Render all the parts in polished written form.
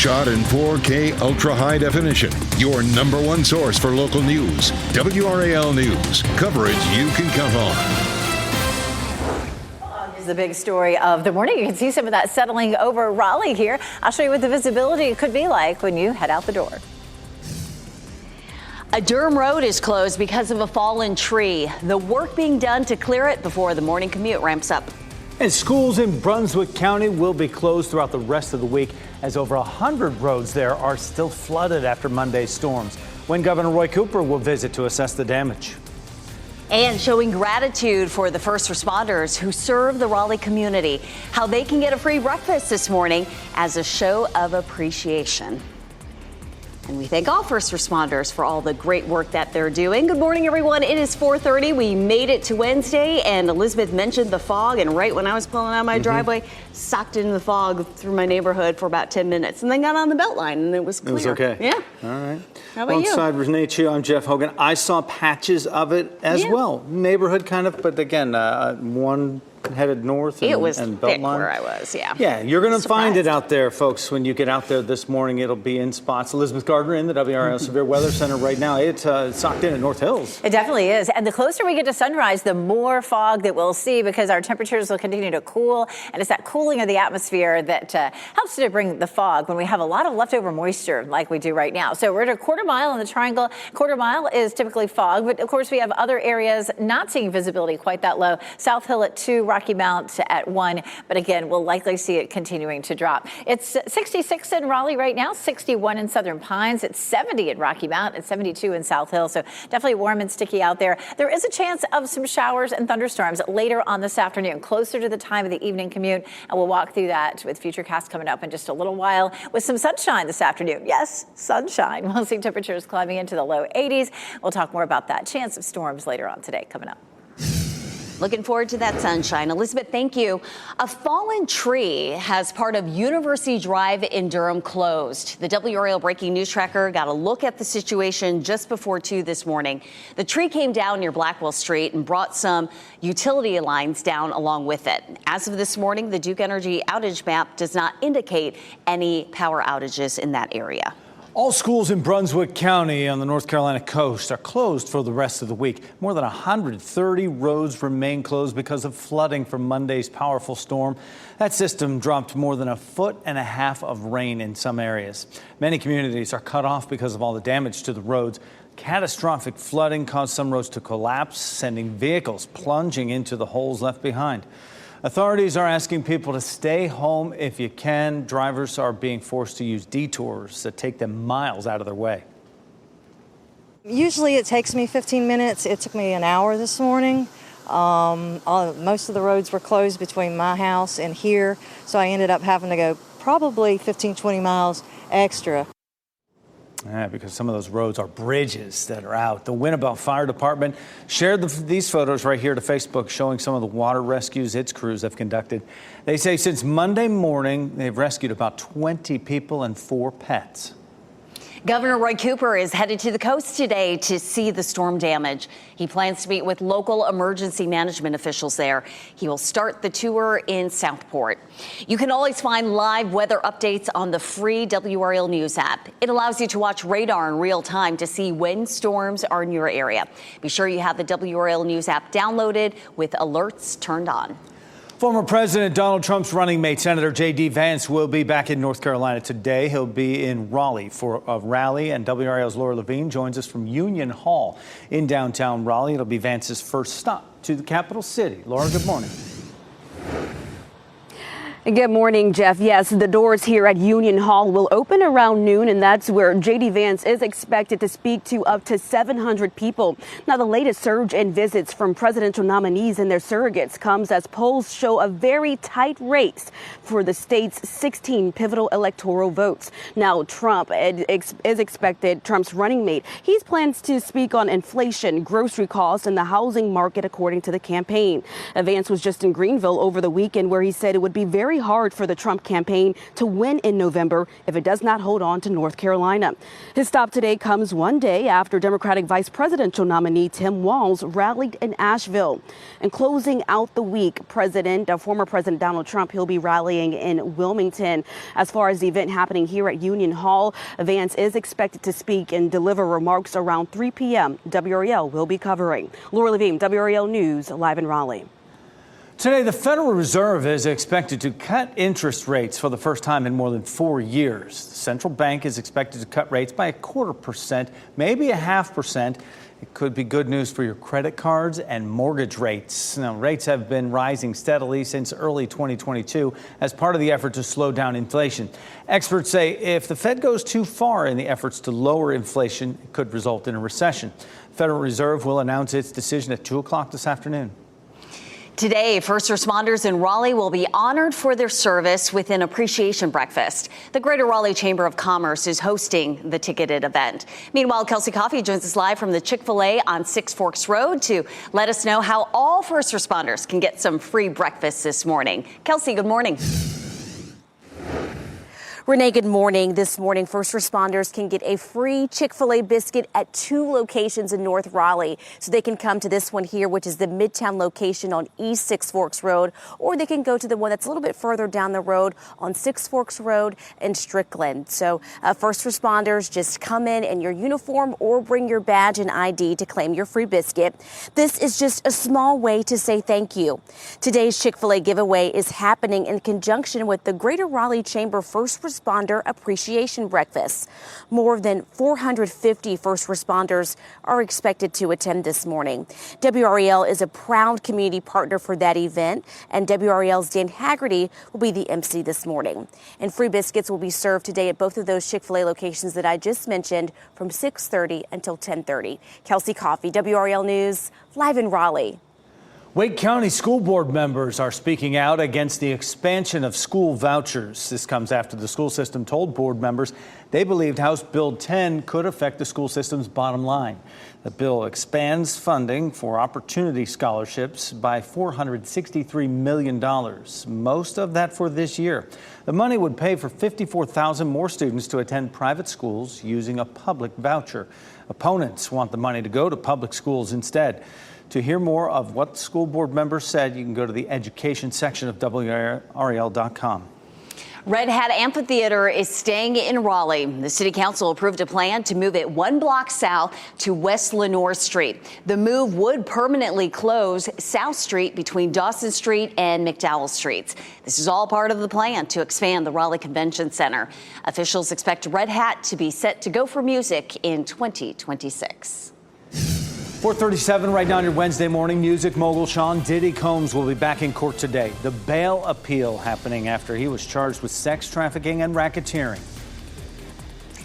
shot in 4K ultra high definition. Your number one source for local news. WRAL News. Coverage you can count on. Here's the big story of the morning. You can see some of that settling over Raleigh here. I'll show you what the visibility could be like when you head out the door. A Durham road is closed because of a fallen tree. The work being done to clear it before the morning commute ramps up. And schools in Brunswick County will be closed throughout the rest of the week as over 100 roads there are still flooded after Monday's storms. When Governor Roy Cooper will visit to assess the damage. And showing gratitude for the first responders who serve the Raleigh community. How they can get a free breakfast this morning as a show of appreciation. And we thank all first responders for all the great work that they're doing. Good morning, everyone. It is 4:30. We made it to Wednesday, and Elizabeth mentioned the fog. And right when I was pulling out my driveway, sucked into the fog through my neighborhood for about 10 minutes, and then got on the Beltline, and it was clear. It was okay. Yeah. All right. How about you? Alongside Renee Chu, I'm Jeff Hogan. I saw patches of it as well. Neighborhood kind of, but again, one headed north and, it was and thick Beltline. Where I was, yeah. Yeah, you're going to find it out there, folks, when you get out there this morning. It'll be in spots. Elizabeth Gardner in the WRAL Severe Weather Center right now. It's socked in at North Hills. It definitely is. And the closer we get to sunrise, the more fog that we'll see because our temperatures will continue to cool. And it's that cooling of the atmosphere that helps to bring the fog when we have a lot of leftover moisture like we do right now. So we're at a quarter mile in the triangle. Quarter mile is typically fog, but of course we have other areas not seeing visibility quite that low. South Hill at 2, Rocky Mount at 1. But again, we'll likely see it continuing to drop. It's 66 in Raleigh right now, 61 in Southern Pines. It's 70 in Rocky Mount and 72 in South Hill. So definitely warm and sticky out there. There is a chance of some showers and thunderstorms later on this afternoon, closer to the time of the evening commute. And we'll walk through that with Futurecast coming up in just a little while with some sunshine this afternoon. Yes, sunshine. We'll see temperatures climbing into the low 80s. We'll talk more about that. Chance of storms later on today coming up. Looking forward to that sunshine. Elizabeth, thank you. A fallen tree has part of University Drive in Durham closed. The WRAL Breaking News Tracker got a look at the situation just before 2 this morning. The tree came down near Blackwell Street and brought some utility lines down along with it. As of this morning, the Duke Energy outage map does not indicate any power outages in that area. All schools in Brunswick County on the North Carolina coast are closed for the rest of the week. More than 130 roads remain closed because of flooding from Monday's powerful storm. That system dropped more than 1.5 feet of rain in some areas. Many communities are cut off because of all the damage to the roads. Catastrophic flooding caused some roads to collapse, sending vehicles plunging into the holes left behind. Authorities are asking people to stay home if you can. Drivers are being forced to use detours that take them miles out of their way. Usually it takes me 15 minutes. It took me an hour this morning. Most of the roads were closed between my house and here, so I ended up having to go probably 15, 20 miles extra. Yeah, because some of those roads are bridges that are out. The Winnebago Fire Department shared these photos right here to Facebook showing some of the water rescues its crews have conducted. They say since Monday morning, they've rescued about 20 people and 4 pets. Governor Roy Cooper is headed to the coast today to see the storm damage. He plans to meet with local emergency management officials there. He will start the tour in Southport. You can always find live weather updates on the free WRAL News app. It allows you to watch radar in real time to see when storms are in your area. Be sure you have the WRAL News app downloaded with alerts turned on. Former President Donald Trump's running mate, Senator J.D. Vance, will be back in North Carolina today. He'll be in Raleigh for a rally, and WRAL's Laura Levine joins us from Union Hall in downtown Raleigh. It'll be Vance's first stop to the capital city. Laura, good morning. Good morning, Jeff. Yes, the doors here at Union Hall will open around noon, and that's where J.D. Vance is expected to speak to up to 700 people. Now, the latest surge in visits from presidential nominees and their surrogates comes as polls show a very tight race for the state's 16 pivotal electoral votes. Now, Trump's running mate, he plans to speak on inflation, grocery costs, and the housing market, according to the campaign. Vance was just in Greenville over the weekend, where he said it would be very very hard for the Trump campaign to win in November if it does not hold on to North Carolina. His stop today comes one day after Democratic vice presidential nominee Tim Walz rallied in Asheville. And closing out the week, former President Donald Trump, he'll be rallying in Wilmington. As far as the event happening here at Union Hall, Vance is expected to speak and deliver remarks around 3 p.m. WRAL will be covering. Laura Levine, WRAL News, live in Raleigh. Today, the Federal Reserve is expected to cut interest rates for the first time in more than 4 years. The central bank is expected to cut rates by 0.25%, maybe 0.5%. It could be good news for your credit cards and mortgage rates. Now, rates have been rising steadily since early 2022 as part of the effort to slow down inflation. Experts say if the Fed goes too far in the efforts to lower inflation, it could result in a recession. The Federal Reserve will announce its decision at 2 o'clock this afternoon. Today, first responders in Raleigh will be honored for their service with an appreciation breakfast. The Greater Raleigh Chamber of Commerce is hosting the ticketed event. Meanwhile, Kelsey Coffey joins us live from the Chick-fil-A on Six Forks Road to let us know how all first responders can get some free breakfast this morning. Kelsey, good morning. Renee, good morning. This morning, first responders can get a free Chick-fil-A biscuit at 2 locations in North Raleigh. So they can come to this one here, which is the Midtown location on East Six Forks Road, or they can go to the one that's a little bit further down the road on Six Forks Road in Strickland. So first responders, just come in your uniform or bring your badge and ID to claim your free biscuit. This is just a small way to say thank you. Today's Chick-fil-A giveaway is happening in conjunction with the Greater Raleigh Chamber First Responder Appreciation Breakfast. More than 450 first responders are expected to attend this morning. WRAL is a proud community partner for that event, and WRAL's Dan Haggerty will be the MC this morning. And free biscuits will be served today at both of those Chick-fil-A locations that I just mentioned from 6:30 until 10:30. Kelsey Coffey, WRAL News, live in Raleigh. Wake County school board members are speaking out against the expansion of school vouchers. This comes after the school system told board members they believed House Bill 10 could affect the school system's bottom line. The bill expands funding for opportunity scholarships by $463 million, most of that for this year. The money would pay for 54,000 more students to attend private schools using a public voucher. Opponents want the money to go to public schools instead. To hear more of what the school board members said, you can go to the education section of WRAL.com. Red Hat Amphitheater is staying in Raleigh. The city council approved a plan to move it 1 block south to West Lenore Street. The move would permanently close South Street between Dawson Street and McDowell Streets. This is all part of the plan to expand the Raleigh Convention Center. Officials expect Red Hat to be set to go for music in 2026. 4:37 right now on your Wednesday morning. Music mogul Sean Diddy Combs will be back in court today. The bail appeal happening after he was charged with sex trafficking and racketeering.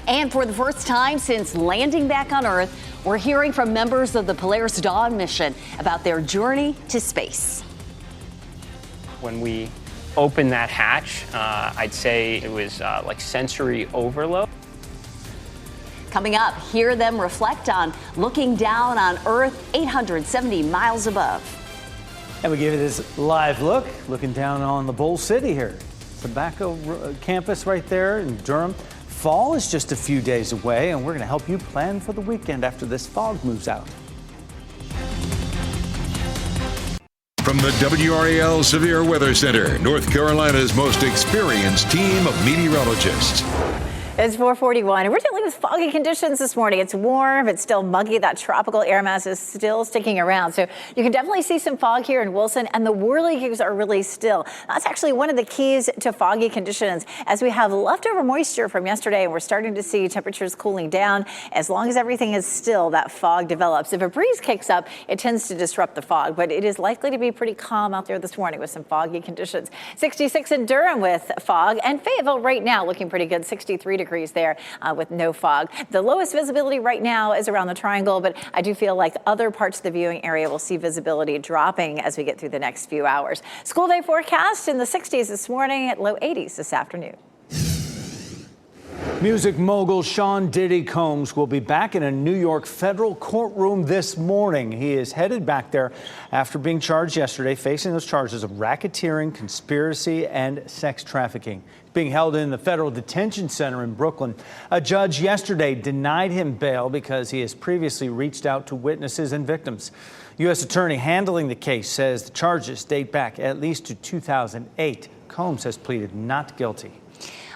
And for the first time since landing back on Earth, we're hearing from members of the Polaris Dawn mission about their journey to space. When we opened that hatch, I'd say it was like sensory overload. Coming up, hear them reflect on looking down on Earth 870 miles above. And we give you this live look, looking down on the Bowl City here. Tobacco campus right there in Durham. Fall is just a few days away, and we're going to help you plan for the weekend after this fog moves out. From the WRAL Severe Weather Center, North Carolina's most experienced team of meteorologists. It's 4:41, and we're dealing with foggy conditions this morning. It's warm, it's still muggy. That tropical air mass is still sticking around. So you can definitely see some fog here in Wilson, and the whirligigs are really still. That's actually one of the keys to foggy conditions, as we have leftover moisture from yesterday, and we're starting to see temperatures cooling down. As long as everything is still, that fog develops. If a breeze kicks up, it tends to disrupt the fog, but it is likely to be pretty calm out there this morning with some foggy conditions. 66 in Durham with fog, and Fayetteville right now looking pretty good, 63 degrees there with no fog. The lowest visibility right now is around the Triangle, but I do feel like other parts of the viewing area will see visibility dropping as we get through the next few hours. School day forecast in the 60s this morning, at low 80s this afternoon. Music mogul Sean Diddy Combs will be back in a New York federal courtroom this morning. He is headed back there after being charged yesterday, facing those charges of racketeering, conspiracy, and sex trafficking. He's being held in the federal detention center in Brooklyn. A judge yesterday denied him bail because he has previously reached out to witnesses and victims. U.S. attorney handling the case says the charges date back at least to 2008. Combs has pleaded not guilty.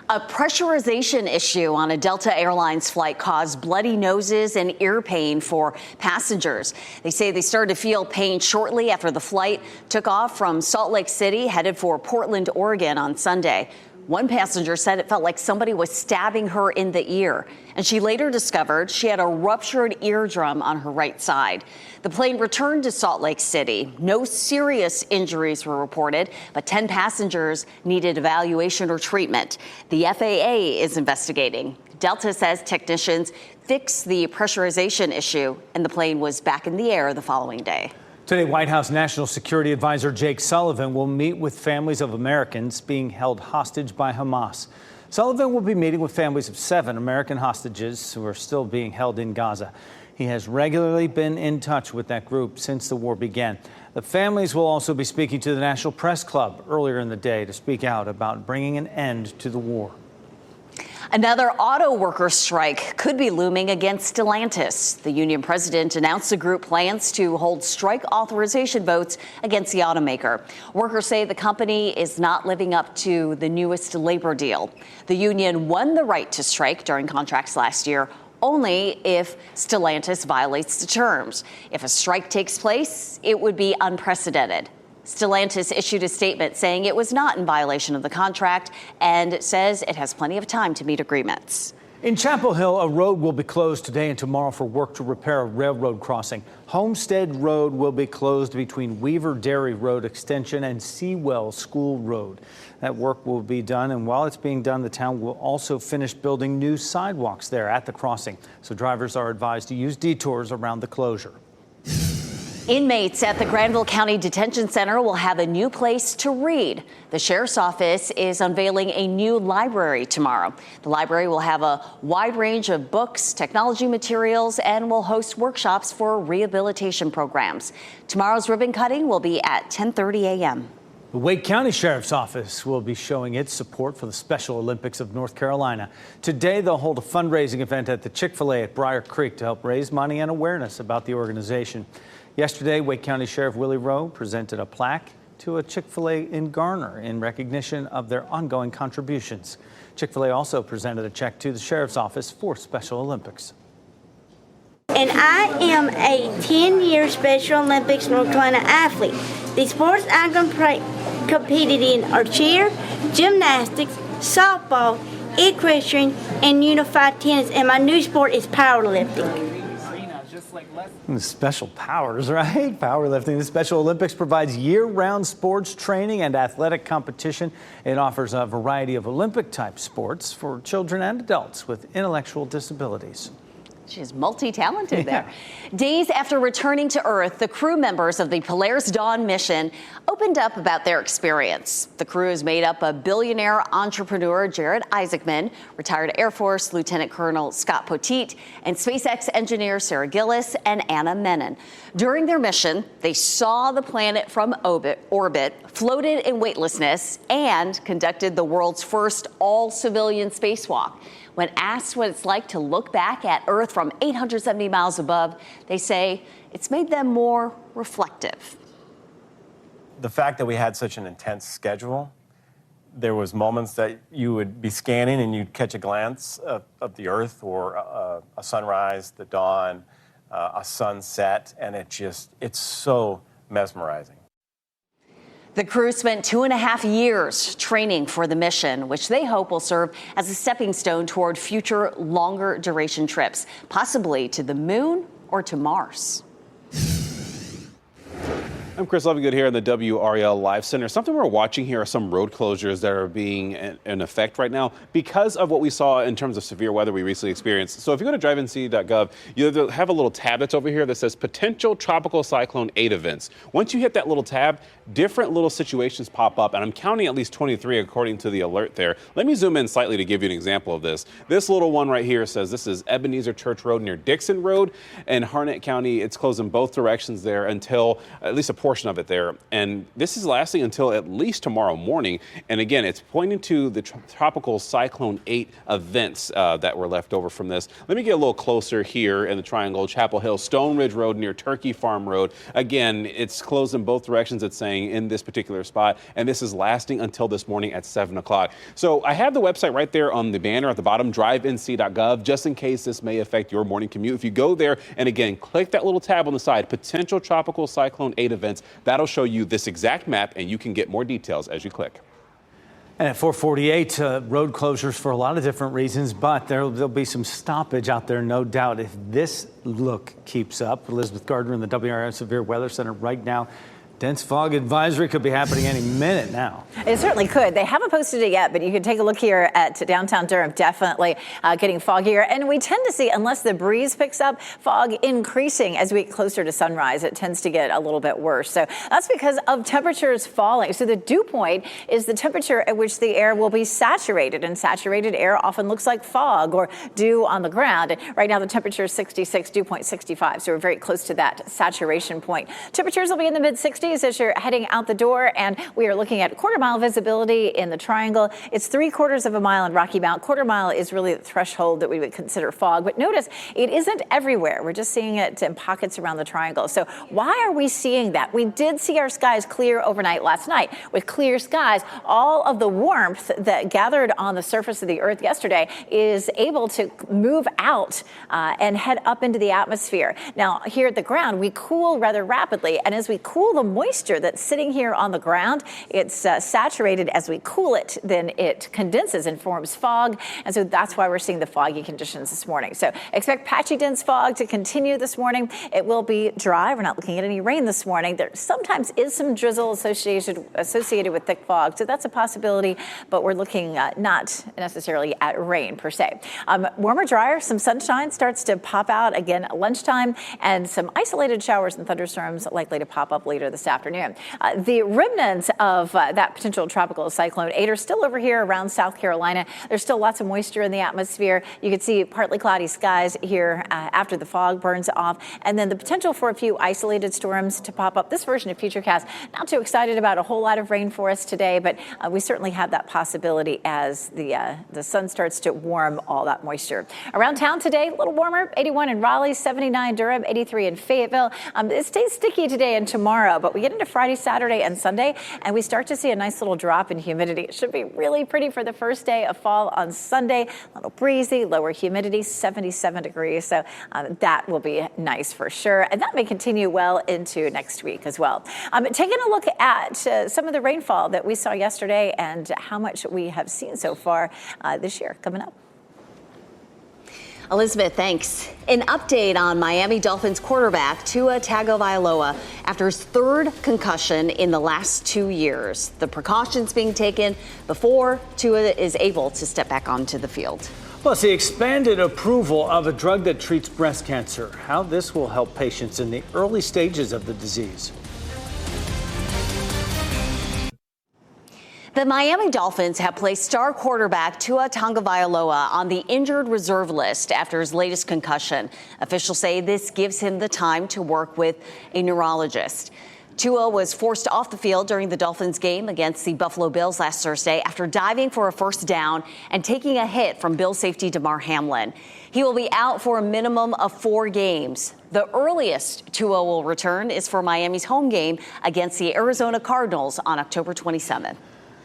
A pressurization issue on a Delta Airlines flight caused bloody noses and ear pain for passengers. They say they started to feel pain shortly after the flight took off from Salt Lake City, headed for Portland, Oregon on Sunday. One passenger said it felt like somebody was stabbing her in the ear, and she later discovered she had a ruptured eardrum on her right side. The plane returned to Salt Lake City. No serious injuries were reported, but 10 passengers needed evaluation or treatment. The FAA is investigating. Delta says technicians fixed the pressurization issue, and the plane was back in the air the following day. Today, White House National Security Advisor Jake Sullivan will meet with families of Americans being held hostage by Hamas. Sullivan will be meeting with families of 7 American hostages who are still being held in Gaza. He has regularly been in touch with that group since the war began. The families will also be speaking to the National Press Club earlier in the day to speak out about bringing an end to the war. Another auto worker strike could be looming against Stellantis. The union president announced the group plans to hold strike authorization votes against the automaker. Workers say the company is not living up to the newest labor deal. The union won the right to strike during contracts last year only if Stellantis violates the terms. If a strike takes place, it would be unprecedented. Stellantis issued a statement saying it was not in violation of the contract and says it has plenty of time to meet agreements. In Chapel Hill, a road will be closed today and tomorrow for work to repair a railroad crossing. Homestead Road will be closed between Weaver Dairy Road Extension and Sewell School Road. That work will be done, and while it's being done, the town will also finish building new sidewalks there at the crossing. So drivers are advised to use detours around the closure. Inmates at the Granville County Detention Center will have a new place to read. The sheriff's office is unveiling a new library tomorrow. The library will have a wide range of books, technology materials, and will host workshops for rehabilitation programs. Tomorrow's ribbon cutting will be at 10:30 a.m. The Wake County Sheriff's Office will be showing its support for the Special Olympics of North Carolina. Today, they'll hold a fundraising event at the Chick-fil-A at Briar Creek to help raise money and awareness about the organization. Yesterday, Wake County Sheriff Willie Rowe presented a plaque to a Chick-fil-A in Garner in recognition of their ongoing contributions. Chick-fil-A also presented a check to the Sheriff's Office for Special Olympics. And I am a 10-year Special Olympics North Carolina athlete. The sports I'm competed in are cheer, gymnastics, softball, equestrian, and unified tennis. And my new sport is powerlifting. Special powers, right? Powerlifting. The Special Olympics provides year-round sports training and athletic competition. It offers a variety of Olympic-type sports for children and adults with intellectual disabilities. She's multi-talented there. Days after returning to Earth, the crew members of the Polaris Dawn mission opened up about their experience. The crew is made up of billionaire entrepreneur Jared Isaacman, retired Air Force Lieutenant Colonel Scott Poteet, and SpaceX engineer Sarah Gillis and Anna Menon. During their mission, they saw the planet from orbit, floated in weightlessness, and conducted the world's first all-civilian spacewalk. When asked what it's like to look back at Earth from 870 miles above, they say it's made them more reflective. The fact that we had such an intense schedule, there was moments that you would be scanning and you'd catch a glance of the Earth or a sunrise, the dawn, a sunset, and it's so mesmerizing. The crew spent 2.5 years training for the mission, which they hope will serve as a stepping stone toward future longer duration trips, possibly to the moon or to Mars. I'm Chris Lovegood here in the WRAL Live Center. Something we're watching here are some road closures that are being in effect right now because of what we saw in terms of severe weather we recently experienced. So if you go to drivenc.gov, you have a little tab that's over here that says potential tropical cyclone 8 events. Once you hit that little tab, different little situations pop up, and I'm counting at least 23 according to the alert there. Let me zoom in slightly to give you an example of this. This little one right here says this is Ebenezer Church Road near Dixon Road in Harnett County. It's closed in both directions there until at least a portion of it there. And this is lasting until at least tomorrow morning. And again, it's pointing to the tropical cyclone 8 events that were left over from this. Let me get a little closer here in the triangle. Chapel Hill, Stone Ridge Road near Turkey Farm Road. Again, it's closed in both directions, it's saying, in this particular spot. And this is lasting until this morning at 7 o'clock. So I have the website right there on the banner at the bottom, drivenc.gov, just in case this may affect your morning commute. If you go there and again, click that little tab on the side, potential tropical cyclone 8 events, that'll show you this exact map, and you can get more details as you click. And at 448, road closures for a lot of different reasons, but there'll be some stoppage out there, no doubt, if this look keeps up. Elizabeth Gardner in the WRAL Severe Weather Center right now. Dense fog advisory could be happening any minute now. It certainly could. They haven't posted it yet, but you can take a look here at downtown Durham. Definitely getting foggier. And we tend to see, unless the breeze picks up, fog increasing as we get closer to sunrise. It tends to get a little bit worse. So that's because of temperatures falling. So the dew point is the temperature at which the air will be saturated. And saturated air often looks like fog or dew on the ground. And right now the temperature is 66, dew point 65. So we're very close to that saturation point. Temperatures will be in the mid-60s as you're heading out the door, and we are looking at quarter-mile visibility in the triangle. It's 3/4 of a mile in Rocky Mount. Quarter-mile is really the threshold that we would consider fog, but notice it isn't everywhere. We're just seeing it in pockets around the triangle. So why are we seeing that? We did see our skies clear overnight last night. With clear skies, all of the warmth that gathered on the surface of the earth yesterday is able to move out and head up into the atmosphere. Now, here at the ground, we cool rather rapidly, and as we cool the moisture that's sitting here on the ground, it's saturated. As we cool it, then it condenses and forms fog, and so that's why we're seeing the foggy conditions this morning. So expect patchy dense fog to continue this morning. It will be dry. We're not looking at any rain this morning. There sometimes is some drizzle associated with thick fog, so that's a possibility, but we're looking not necessarily at rain per se. Warmer, drier, some sunshine starts to pop out again at lunchtime, and some isolated showers and thunderstorms likely to pop up later this afternoon. The remnants of that potential tropical cyclone 8 are still over here around South Carolina. There's still lots of moisture in the atmosphere. You can see partly cloudy skies here after the fog burns off, and then the potential for a few isolated storms to pop up. This version of Futurecast, not too excited about a whole lot of rain for us today, but we certainly have that possibility as the sun starts to warm all that moisture. Around town today, a little warmer, 81 in Raleigh, 79 Durham, 83 in Fayetteville. It stays sticky today and tomorrow, but we get into Friday, Saturday, and Sunday, and we start to see a nice little drop in humidity. It should be really pretty for the first day of fall on Sunday. A little breezy, lower humidity, 77 degrees. So that will be nice for sure. And that may continue well into next week as well. Taking a look at some of the rainfall that we saw yesterday and how much we have seen so far this year coming up. Elizabeth, thanks. An update on Miami Dolphins quarterback Tua Tagovailoa after his third concussion in the last 2 years. The precautions being taken before Tua is able to step back onto the field. Plus, the expanded approval of a drug that treats breast cancer. How this will help patients in the early stages of the disease. The Miami Dolphins have placed star quarterback Tua Tagovailoa on the injured reserve list after his latest concussion. Officials say this gives him the time to work with a neurologist. Tua was forced off the field during the Dolphins game against the Buffalo Bills last Thursday after diving for a first down and taking a hit from Bills safety Damar Hamlin. He will be out for a minimum of 4 games. The earliest Tua will return is for Miami's home game against the Arizona Cardinals on October 27th.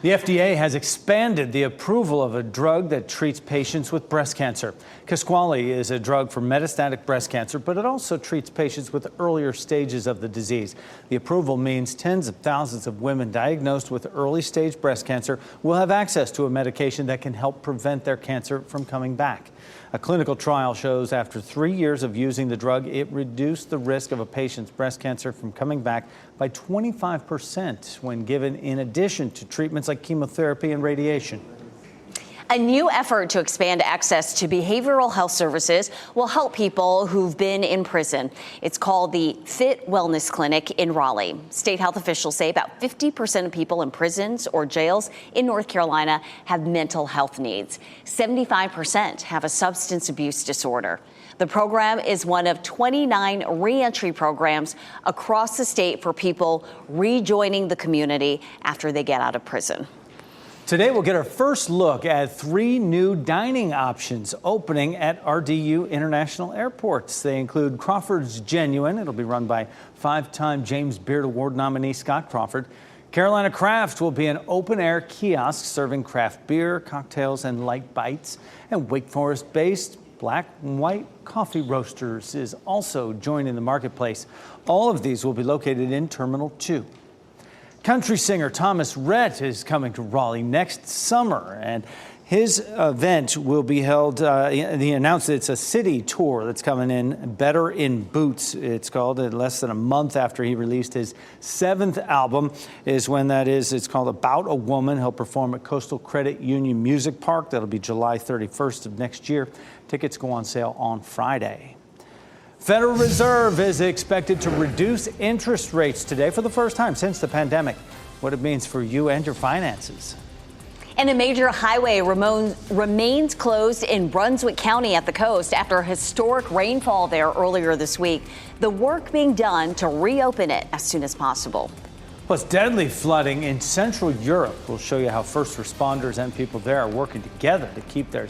The FDA has expanded the approval of a drug that treats patients with breast cancer. Kisqali is a drug for metastatic breast cancer, but it also treats patients with earlier stages of the disease. The approval means tens of thousands of women diagnosed with early stage breast cancer will have access to a medication that can help prevent their cancer from coming back. A clinical trial shows after 3 years of using the drug, it reduced the risk of a patient's breast cancer from coming back by 25% when given in addition to treatments like chemotherapy and radiation. A new effort to expand access to behavioral health services will help people who've been in prison. It's called the Fit Wellness Clinic in Raleigh. State health officials say about 50% of people in prisons or jails in North Carolina have mental health needs. 75% have a substance abuse disorder. The program is one of 29 reentry programs across the state for people rejoining the community after they get out of prison. Today, we'll get our first look at 3 new dining options opening at RDU International Airports. They include Crawford's Genuine. It'll be run by 5-time James Beard Award nominee Scott Crawford. Carolina Craft will be an open-air kiosk serving craft beer, cocktails, and light bites. And Wake Forest-based Black and White Coffee Roasters is also joining the marketplace. All of these will be located in Terminal 2. Country singer Thomas Rhett is coming to Raleigh next summer, and his event will be held, he announced that it's a city tour that's coming in, Better in Boots, it's called, less than a month after he released his 7th album is when that is. It's called About a Woman. He'll perform at Coastal Credit Union Music Park. That'll be July 31st of next year. Tickets go on sale on Friday. Federal Reserve is expected to reduce interest rates today for the first time since the pandemic. What it means for you and your finances. And a major highway remains closed in Brunswick County at the coast after historic rainfall there earlier this week. The work being done to reopen it as soon as possible. Plus, deadly flooding in Central Europe. We'll show you how first responders and people there are working together to keep their